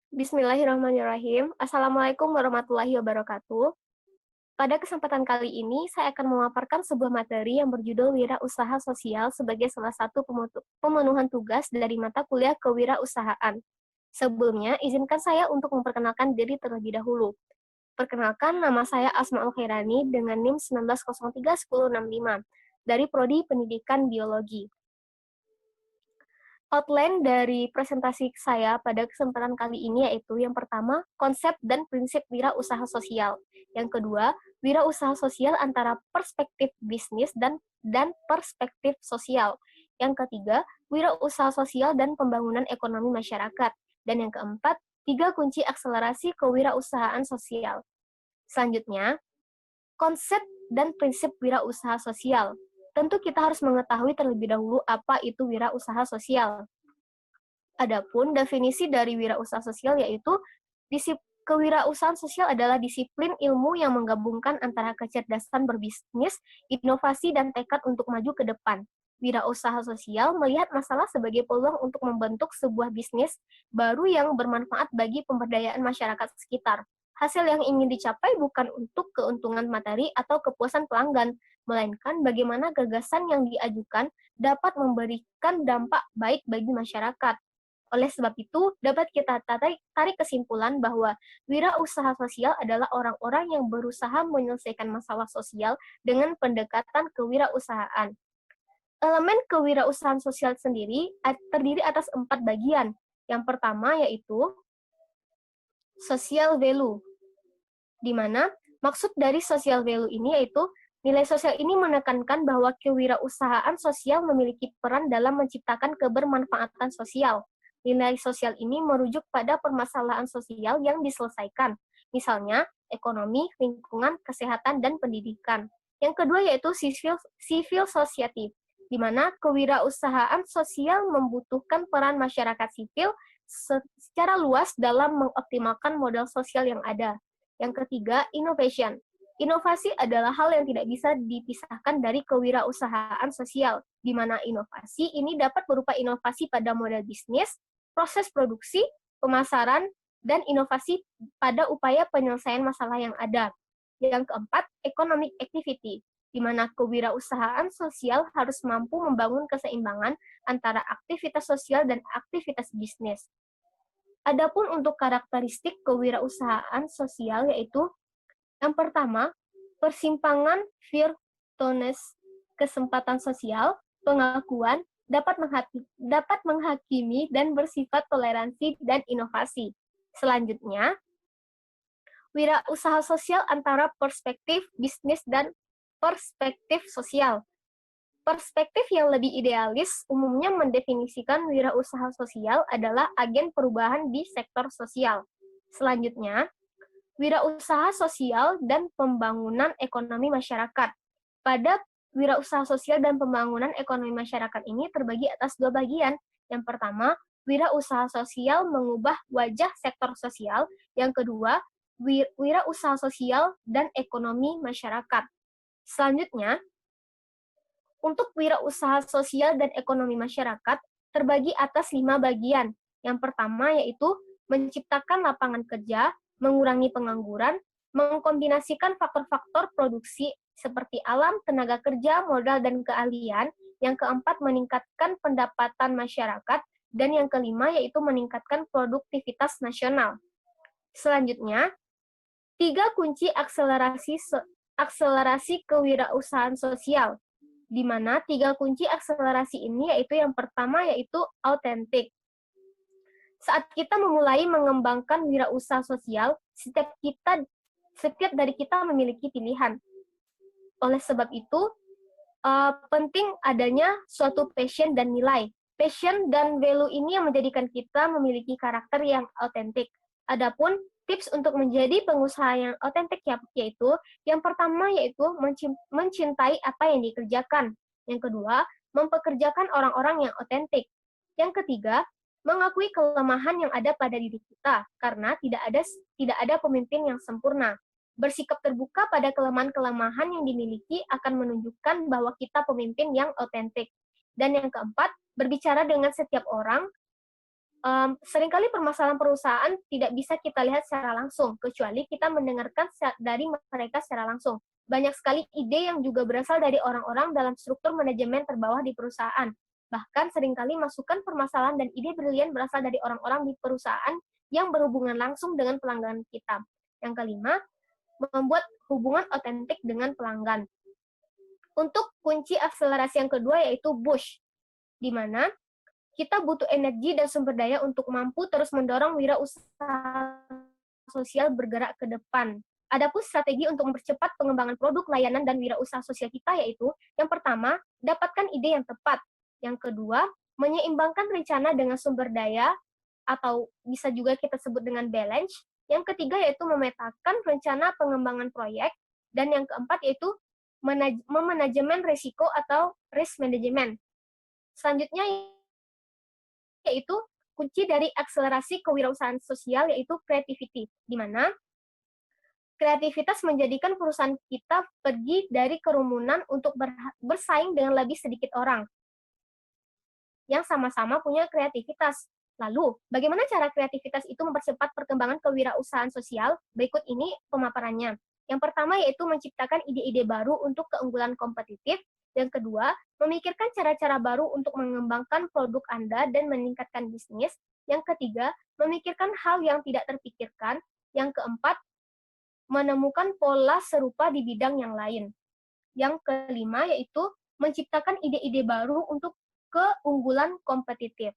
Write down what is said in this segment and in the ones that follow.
Bismillahirrahmanirrahim. Assalamualaikum warahmatullahi wabarakatuh. Pada kesempatan kali ini, saya akan memaparkan sebuah materi yang berjudul Wirausaha Sosial sebagai salah satu pemenuhan tugas dari mata kuliah kewirausahaan. Sebelumnya, izinkan saya untuk memperkenalkan diri terlebih dahulu. Perkenalkan, nama saya Asmaul Khairani dengan NIM 19031065 dari Prodi Pendidikan Biologi. Outline dari presentasi saya pada kesempatan kali ini yaitu yang pertama, konsep dan prinsip wirausaha sosial. Yang kedua, wirausaha sosial antara perspektif bisnis dan perspektif sosial. Yang ketiga, wirausaha sosial dan pembangunan ekonomi masyarakat. Dan yang keempat, 3 kunci akselerasi kewirausahaan sosial. Selanjutnya, konsep dan prinsip wirausaha sosial. Tentu kita harus mengetahui terlebih dahulu apa itu wirausaha sosial. Adapun definisi dari wirausaha sosial yaitu kewirausahaan sosial adalah disiplin ilmu yang menggabungkan antara kecerdasan berbisnis, inovasi, dan tekad untuk maju ke depan. Wirausaha sosial melihat masalah sebagai peluang untuk membentuk sebuah bisnis baru yang bermanfaat bagi pemberdayaan masyarakat sekitar. Hasil yang ingin dicapai bukan untuk keuntungan materi atau kepuasan pelanggan, melainkan bagaimana gagasan yang diajukan dapat memberikan dampak baik bagi masyarakat. Oleh sebab itu, dapat kita tarik kesimpulan bahwa wirausaha sosial adalah orang-orang yang berusaha menyelesaikan masalah sosial dengan pendekatan kewirausahaan. Elemen kewirausahaan sosial sendiri terdiri atas 4 bagian. Yang pertama yaitu social value, di mana maksud dari social value ini yaitu nilai sosial ini menekankan bahwa kewirausahaan sosial memiliki peran dalam menciptakan kebermanfaatan sosial. Nilai sosial ini merujuk pada permasalahan sosial yang diselesaikan, misalnya ekonomi, lingkungan, kesehatan, dan pendidikan. Yang kedua yaitu civil society, di mana kewirausahaan sosial membutuhkan peran masyarakat sipil secara luas dalam mengoptimalkan modal sosial yang ada. Yang ketiga, innovation. Inovasi adalah hal yang tidak bisa dipisahkan dari kewirausahaan sosial, di mana inovasi ini dapat berupa inovasi pada model bisnis, proses produksi, pemasaran, dan inovasi pada upaya penyelesaian masalah yang ada. Yang keempat, economic activity, di mana kewirausahaan sosial harus mampu membangun keseimbangan antara aktivitas sosial dan aktivitas bisnis. Adapun untuk karakteristik kewirausahaan sosial yaitu yang pertama, persimpangan fairness, kesempatan sosial, pengakuan, dapat menghakimi dan bersifat toleransi dan inovasi. Selanjutnya, wirausaha sosial antara perspektif bisnis dan perspektif sosial. Perspektif yang lebih idealis umumnya mendefinisikan wirausaha sosial adalah agen perubahan di sektor sosial. Selanjutnya, wirausaha sosial dan pembangunan ekonomi masyarakat. Pada wirausaha sosial dan pembangunan ekonomi masyarakat ini terbagi atas 2 bagian. Yang pertama, wirausaha sosial mengubah wajah sektor sosial. Yang kedua, wirausaha sosial dan ekonomi masyarakat. Selanjutnya, untuk wirausaha sosial dan ekonomi masyarakat terbagi atas 5 bagian. Yang pertama yaitu menciptakan lapangan kerja, mengurangi pengangguran, mengkombinasikan faktor-faktor produksi seperti alam, tenaga kerja, modal, dan keahlian. Yang keempat, meningkatkan pendapatan masyarakat. Dan yang kelima yaitu meningkatkan produktivitas nasional. Selanjutnya, 3 kunci akselerasi kewirausahaan sosial, di mana 3 kunci akselerasi ini yaitu yang pertama yaitu autentik. Saat kita memulai mengembangkan wirausaha sosial, setiap dari kita memiliki pilihan. Oleh sebab itu, penting adanya suatu passion dan nilai. Passion dan value ini yang menjadikan kita memiliki karakter yang autentik. Adapun tips untuk menjadi pengusaha yang otentik yaitu yang pertama yaitu mencintai apa yang dikerjakan. Yang kedua, mempekerjakan orang-orang yang otentik. Yang ketiga, mengakui kelemahan yang ada pada diri kita karena tidak ada pemimpin yang sempurna. Bersikap terbuka pada kelemahan-kelemahan yang dimiliki akan menunjukkan bahwa kita pemimpin yang otentik. Dan yang keempat, berbicara dengan setiap orang Seringkali permasalahan perusahaan tidak bisa kita lihat secara langsung, kecuali kita mendengarkan dari mereka secara langsung. Banyak sekali ide yang juga berasal dari orang-orang dalam struktur manajemen terbawah di perusahaan. Bahkan seringkali masukan permasalahan dan ide brilian berasal dari orang-orang di perusahaan yang berhubungan langsung dengan pelanggan kita. Yang kelima, membuat hubungan otentik dengan pelanggan. Untuk kunci akselerasi yang kedua yaitu push, di mana kita butuh energi dan sumber daya untuk mampu terus mendorong wirausaha sosial bergerak ke depan. Adapun strategi untuk mempercepat pengembangan produk, layanan, dan wirausaha sosial kita yaitu, yang pertama, dapatkan ide yang tepat. Yang kedua, menyeimbangkan rencana dengan sumber daya, atau bisa juga kita sebut dengan balance. Yang ketiga yaitu memetakan rencana pengembangan proyek. Dan yang keempat yaitu memanajemen risiko atau risk management. Selanjutnya yaitu kunci dari akselerasi kewirausahaan sosial yaitu creativity, di mana kreativitas menjadikan perusahaan kita pergi dari kerumunan untuk bersaing dengan lebih sedikit orang yang sama-sama punya kreativitas. Lalu, bagaimana cara kreativitas itu mempercepat perkembangan kewirausahaan sosial? Berikut ini pemaparannya. Yang pertama yaitu menciptakan ide-ide baru untuk keunggulan kompetitif. Yang kedua, memikirkan cara-cara baru untuk mengembangkan produk Anda dan meningkatkan bisnis. Yang ketiga, memikirkan hal yang tidak terpikirkan. Yang keempat, menemukan pola serupa di bidang yang lain. Yang kelima yaitu menciptakan ide-ide baru untuk keunggulan kompetitif.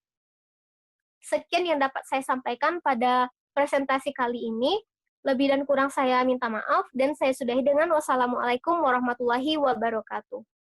Sekian yang dapat saya sampaikan pada presentasi kali ini. Lebih dan kurang saya minta maaf, dan saya sudahi dengan wassalamualaikum warahmatullahi wabarakatuh.